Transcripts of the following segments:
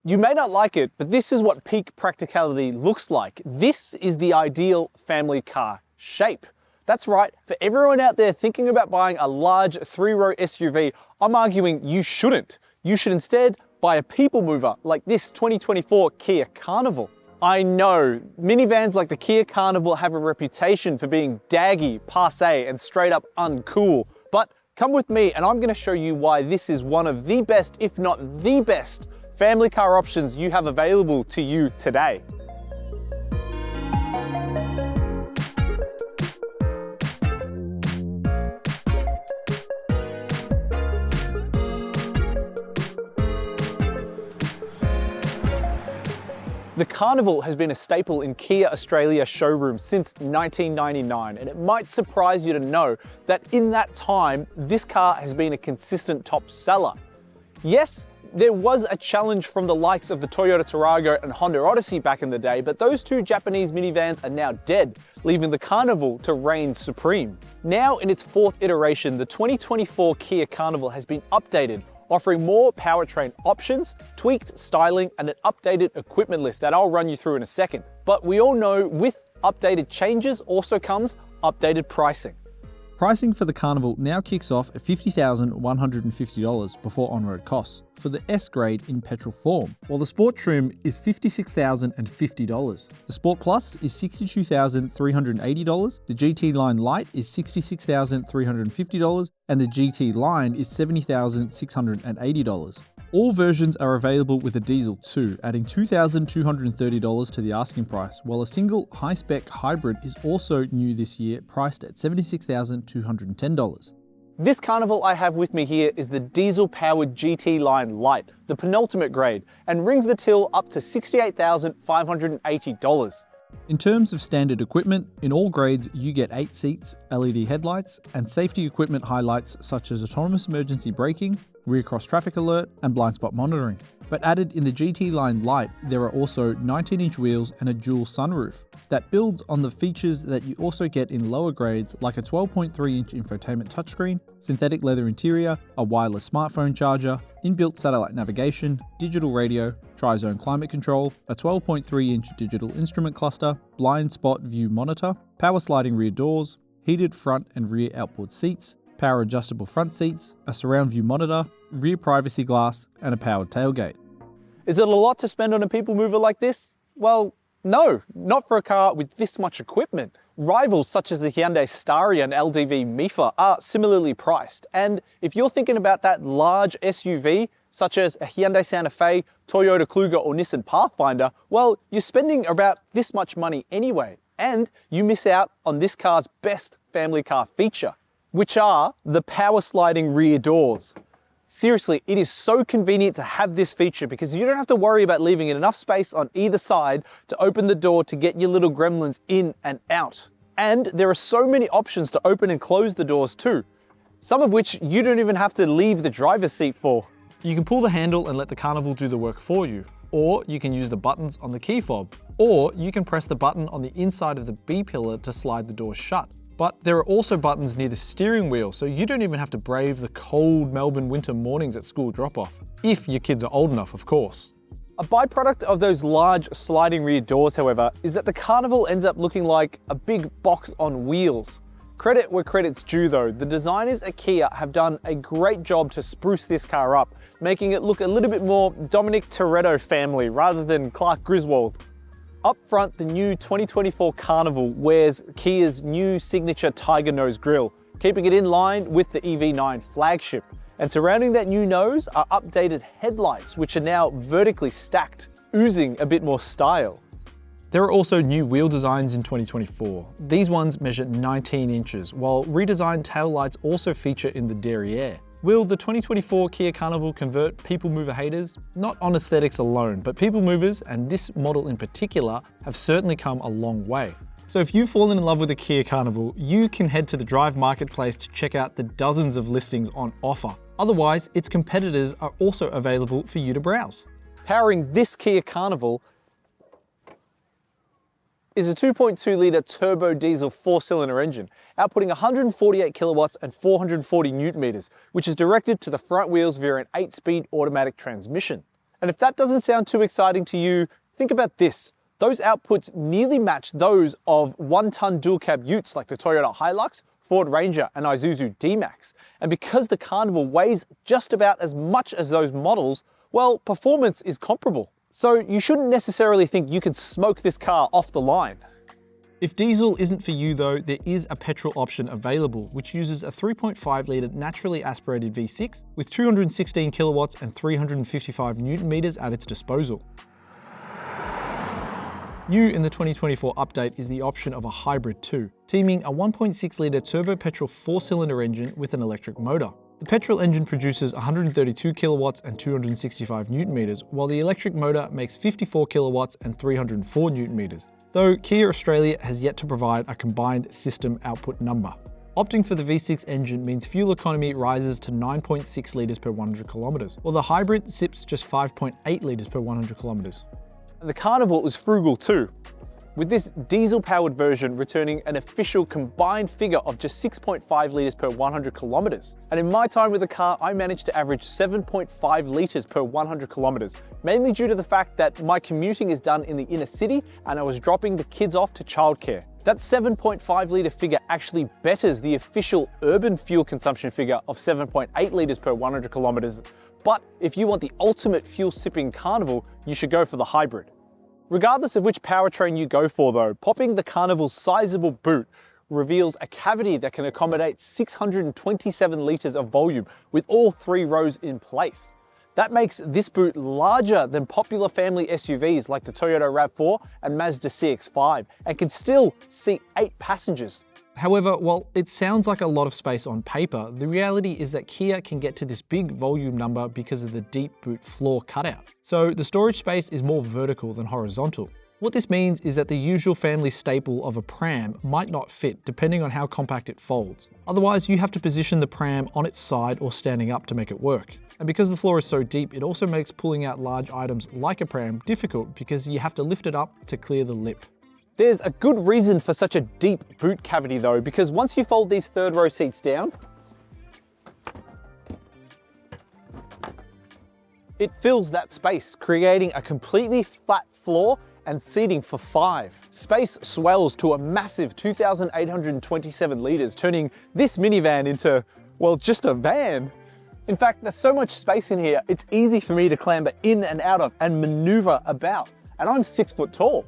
You may not like it, but this is what peak practicality looks like. This is the ideal family car shape. That's right, for everyone out there thinking about buying a large 3-row SUV, I'm arguing you shouldn't. You should instead buy a people mover like this 2024 Kia Carnival. I know, minivans like the Kia Carnival have a reputation for being daggy, passé, and straight up uncool. But come with me and I'm going to show you why this is one of the best, if not the best, family car options you have available to you today. The Carnival has been a staple in Kia Australia showrooms since 1999, and it might surprise you to know that in that time, this car has been a consistent top seller. Yes, there was a challenge from the likes of the Toyota Tarago and Honda Odyssey back in the day, but those two Japanese minivans are now dead, leaving the Carnival to reign supreme. Now in its 4th iteration, the 2024 Kia Carnival has been updated, offering more powertrain options, tweaked styling, and an updated equipment list that I'll run you through in a second. But we all know with updated changes also comes updated pricing. Pricing for the Carnival now kicks off at $50,150 before on-road costs for the S grade in petrol form, while the Sport trim is $56,050. The Sport Plus is $62,380, the GT Line Lite is $66,350, and the GT Line is $70,680. All versions are available with a diesel too, adding $2,230 to the asking price, while a single high-spec hybrid is also new this year, priced at $76,210. This Carnival I have with me here is the diesel-powered GT Line Lite, the penultimate grade, and rings the till up to $68,580. In terms of standard equipment, in all grades you get 8 seats, LED headlights, and safety equipment highlights such as autonomous emergency braking, rear cross traffic alert, and blind spot monitoring. But added in the GT Line Lite, there are also 19-inch wheels and a dual sunroof that builds on the features that you also get in lower grades, like a 12.3-inch infotainment touchscreen, synthetic leather interior, a wireless smartphone charger, inbuilt satellite navigation, digital radio, tri-zone climate control, a 12.3-inch digital instrument cluster, blind spot view monitor, power sliding rear doors, heated front and rear outboard seats, power adjustable front seats, a surround view monitor, rear privacy glass, and a powered tailgate. Is it a lot to spend on a people mover like this? Well, no, not for a car with this much equipment. Rivals such as the Hyundai Staria and LDV Mifa are similarly priced. And if you're thinking about that large SUV, such as a Hyundai Santa Fe, Toyota Kluger, or Nissan Pathfinder, well, you're spending about this much money anyway. And you miss out on this car's best family car feature, which are the power sliding rear doors. Seriously, it is so convenient to have this feature because you don't have to worry about leaving enough space on either side to open the door to get your little gremlins in and out. And there are so many options to open and close the doors too, some of which you don't even have to leave the driver's seat for. You can pull the handle and let the Carnival do the work for you, or you can use the buttons on the key fob, or you can press the button on the inside of the B pillar to slide the door shut. But there are also buttons near the steering wheel, so you don't even have to brave the cold Melbourne winter mornings at school drop-off. If your kids are old enough, of course. A byproduct of those large sliding rear doors, however, is that the Carnival ends up looking like a big box on wheels. Credit where credit's due though, the designers at Kia have done a great job to spruce this car up, making it look a little bit more Dominic Toretto family rather than Clark Griswold. Up front, the new 2024 Carnival wears Kia's new signature Tiger Nose grille, keeping it in line with the EV9 flagship. And surrounding that new nose are updated headlights, which are now vertically stacked, oozing a bit more style. There are also new wheel designs in 2024. These ones measure 19 inches, while redesigned taillights also feature in the derriere. Will the 2024 Kia Carnival convert people mover haters? Not on aesthetics alone, but people movers, and this model in particular, have certainly come a long way. So if you've fallen in love with a Kia Carnival, you can head to the Drive marketplace to check out the dozens of listings on offer. Otherwise, its competitors are also available for you to browse. Powering this Kia Carnival is a 2.2-litre turbo diesel 4-cylinder engine, outputting 148 kilowatts and 440 newton meters, which is directed to the front wheels via an 8-speed automatic transmission. And if that doesn't sound too exciting to you, think about this. Those outputs nearly match those of one-ton dual-cab utes like the Toyota Hilux, Ford Ranger and Isuzu D-Max. And because the Carnival weighs just about as much as those models, well, performance is comparable. So you shouldn't necessarily think you can smoke this car off the line. If diesel isn't for you though, there is a petrol option available, which uses a 3.5 litre naturally aspirated V6 with 216 kilowatts and 355 Newton meters at its disposal. New in the 2024 update is the option of a hybrid too, teaming a 1.6 litre turbo petrol 4-cylinder engine with an electric motor. The petrol engine produces 132 kilowatts and 265 Newton meters, while the electric motor makes 54 kilowatts and 304 Newton meters, though Kia Australia has yet to provide a combined system output number. Opting for the V6 engine means fuel economy rises to 9.6 litres per 100 kilometres, while the hybrid sips just 5.8 litres per 100 kilometres. And the Carnival is frugal too, with this diesel-powered version returning an official combined figure of just 6.5 litres per 100 kilometres. And in my time with the car, I managed to average 7.5 litres per 100 kilometres, mainly due to the fact that my commuting is done in the inner city and I was dropping the kids off to childcare. That 7.5 litre figure actually betters the official urban fuel consumption figure of 7.8 litres per 100 kilometres. But if you want the ultimate fuel-sipping Carnival, you should go for the hybrid. Regardless of which powertrain you go for though, popping the Carnival's sizable boot reveals a cavity that can accommodate 627 litres of volume with all 3 rows in place. That makes this boot larger than popular family SUVs like the Toyota RAV4 and Mazda CX-5 and can still seat 8 passengers. However, while it sounds like a lot of space on paper, the reality is that Kia can get to this big volume number because of the deep boot floor cutout. So the storage space is more vertical than horizontal. What this means is that the usual family staple of a pram might not fit depending on how compact it folds. Otherwise, you have to position the pram on its side or standing up to make it work. And because the floor is so deep, it also makes pulling out large items like a pram difficult because you have to lift it up to clear the lip. There's a good reason for such a deep boot cavity though, because once you fold these 3rd row seats down, it fills that space, creating a completely flat floor and seating for 5. Space swells to a massive 2,827 litres, turning this minivan into, well, just a van. In fact, there's so much space in here, it's easy for me to clamber in and out of and maneuver about. And I'm 6 foot tall.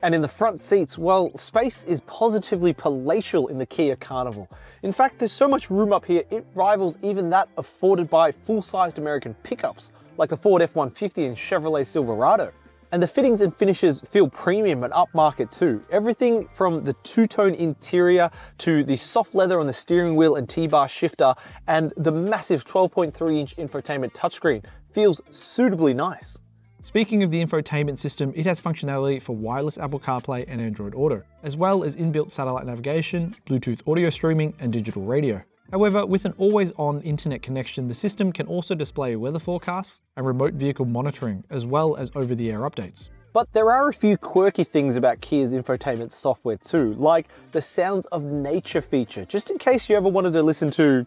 And in the front seats, well, space is positively palatial in the Kia Carnival. In fact, there's so much room up here, it rivals even that afforded by full-sized American pickups, like the Ford F-150 and Chevrolet Silverado. And the fittings and finishes feel premium and upmarket too. Everything from the 2-tone interior to the soft leather on the steering wheel and T-bar shifter and the massive 12.3-inch infotainment touchscreen feels suitably nice. Speaking of the infotainment system, it has functionality for wireless Apple CarPlay and Android Auto, as well as inbuilt satellite navigation, Bluetooth audio streaming, and digital radio. However, with an always-on internet connection, the system can also display weather forecasts and remote vehicle monitoring, as well as over-the-air updates. But there are a few quirky things about Kia's infotainment software too, like the Sounds of Nature feature, just in case you ever wanted to listen to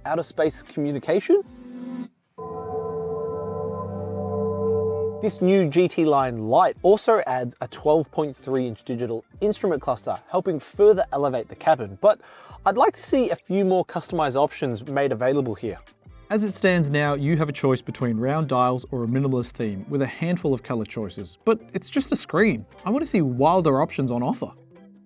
outer space communication. This new GT Line Lite also adds a 12.3-inch digital instrument cluster, helping further elevate the cabin, but I'd like to see a few more customized options made available here. As it stands now, you have a choice between round dials or a minimalist theme with a handful of color choices, but it's just a screen. I want to see wilder options on offer.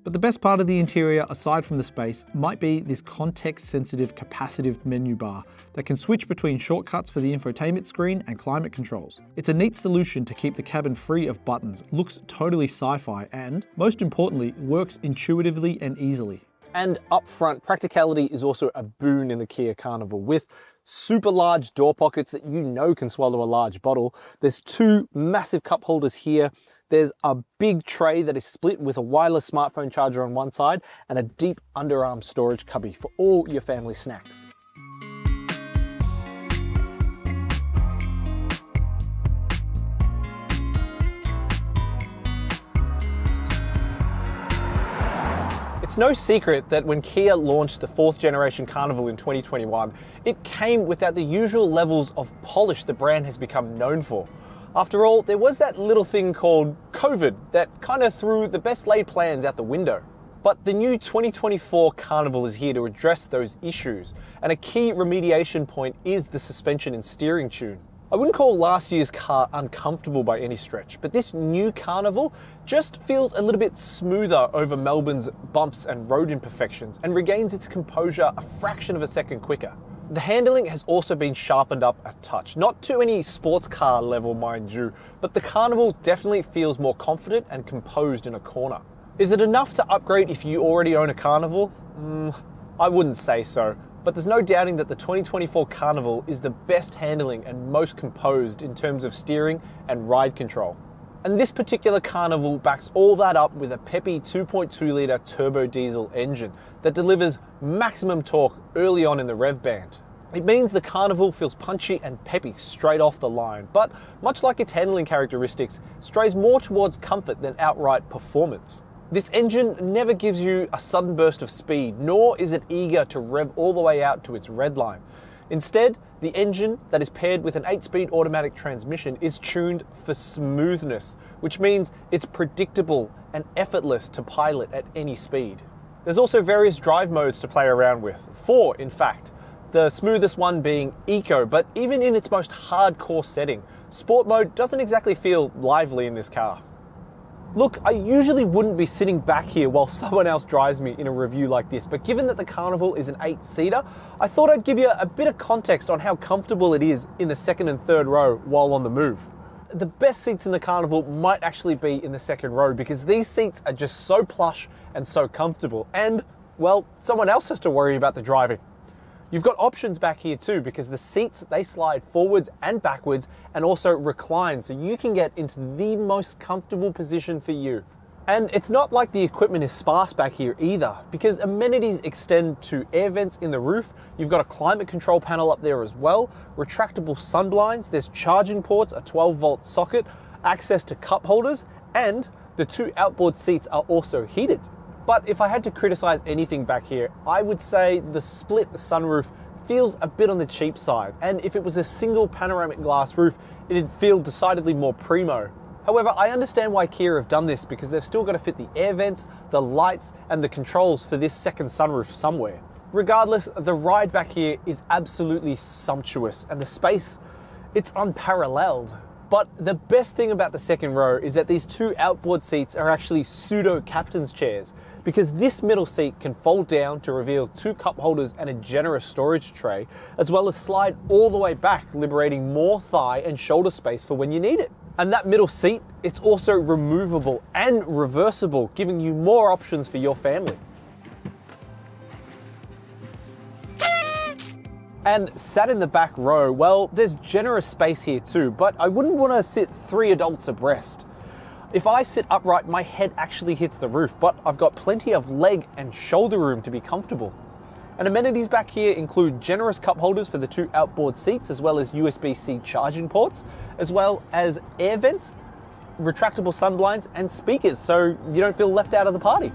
But the best part of the interior, aside from the space, might be this context-sensitive capacitive menu bar that can switch between shortcuts for the infotainment screen and climate controls. It's a neat solution to keep the cabin free of buttons, looks totally sci-fi, and, most importantly, works intuitively and easily. And up front, practicality is also a boon in the Kia Carnival, with super large door pockets that you know can swallow a large bottle. There's 2 massive cup holders here. There's a big tray that is split with a wireless smartphone charger on one side and a deep underarm storage cubby for all your family snacks. It's no secret that when Kia launched the 4th generation Carnival in 2021, it came without the usual levels of polish the brand has become known for. After all, there was that little thing called COVID that kind of threw the best laid plans out the window. But the new 2024 Carnival is here to address those issues, and a key remediation point is the suspension and steering tune. I wouldn't call last year's car uncomfortable by any stretch, but this new Carnival just feels a little bit smoother over Melbourne's bumps and road imperfections and regains its composure a fraction of a second quicker. The handling has also been sharpened up a touch, not to any sports car level mind you, but the Carnival definitely feels more confident and composed in a corner. Is it enough to upgrade if you already own a Carnival? I wouldn't say so, but there's no doubting that the 2024 Carnival is the best handling and most composed in terms of steering and ride control. And this particular Carnival backs all that up with a peppy 2.2 litre turbo diesel engine that delivers maximum torque early on in the rev band. It means the Carnival feels punchy and peppy straight off the line, but much like its handling characteristics, strays more towards comfort than outright performance. This engine never gives you a sudden burst of speed, nor is it eager to rev all the way out to its red line. Instead, the engine that is paired with an 8-speed automatic transmission is tuned for smoothness, which means it's predictable and effortless to pilot at any speed. There's also various drive modes to play around with, 4 in fact, the smoothest one being Eco, but even in its most hardcore setting, Sport mode doesn't exactly feel lively in this car. Look, I usually wouldn't be sitting back here while someone else drives me in a review like this, but given that the Carnival is an 8-seater, I thought I'd give you a bit of context on how comfortable it is in the second and third row while on the move. The best seats in the Carnival might actually be in the second row because these seats are just so plush and so comfortable, and, well, someone else has to worry about the driving. You've got options back here too because the seats, they slide forwards and backwards and also recline so you can get into the most comfortable position for you. And it's not like the equipment is sparse back here either because amenities extend to air vents in the roof, you've got a climate control panel up there as well, retractable sun blinds, there's charging ports, a 12-volt socket, access to cup holders, and the 2 outboard seats are also heated. But if I had to criticize anything back here, I would say the split sunroof feels a bit on the cheap side. And if it was a single panoramic glass roof, it'd feel decidedly more primo. However, I understand why Kia have done this because they've still got to fit the air vents, the lights, and the controls for this second sunroof somewhere. Regardless, the ride back here is absolutely sumptuous and the space, it's unparalleled. But the best thing about the second row is that these 2 outboard seats are actually pseudo captain's chairs, because this middle seat can fold down to reveal 2 cup holders and a generous storage tray, as well as slide all the way back, liberating more thigh and shoulder space for when you need it. And that middle seat, it's also removable and reversible, giving you more options for your family. And sat in the back row, well, there's generous space here too, but I wouldn't want to sit 3 adults abreast. If I sit upright, my head actually hits the roof, but I've got plenty of leg and shoulder room to be comfortable. And amenities back here include generous cup holders for the 2 outboard seats, as well as USB-C charging ports, as well as air vents, retractable sun blinds, and speakers, so you don't feel left out of the party.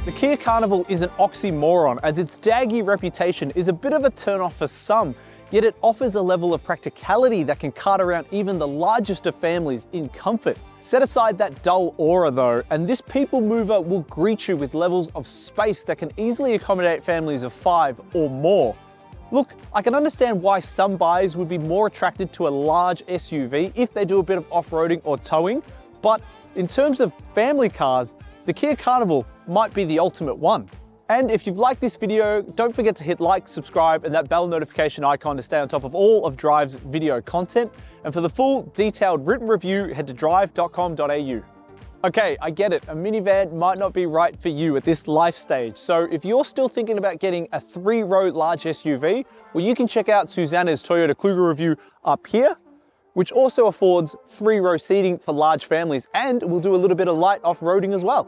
The Kia Carnival is an oxymoron as its daggy reputation is a bit of a turn-off for some, yet it offers a level of practicality that can cart around even the largest of families in comfort. Set aside that dull aura though, and this people mover will greet you with levels of space that can easily accommodate families of 5 or more. Look, I can understand why some buyers would be more attracted to a large SUV if they do a bit of off-roading or towing, but in terms of family cars, the Kia Carnival might be the ultimate one. And if you've liked this video, don't forget to hit like, subscribe, and that bell notification icon to stay on top of all of Drive's video content. And for the full detailed written review, head to Drive.com.au. Okay, I get it, a minivan might not be right for you at this life stage. So if you're still thinking about getting a 3-row large SUV, well, you can check out Susanna's Toyota Kluger review up here, which also affords 3-row seating for large families and will do a little bit of light off-roading as well.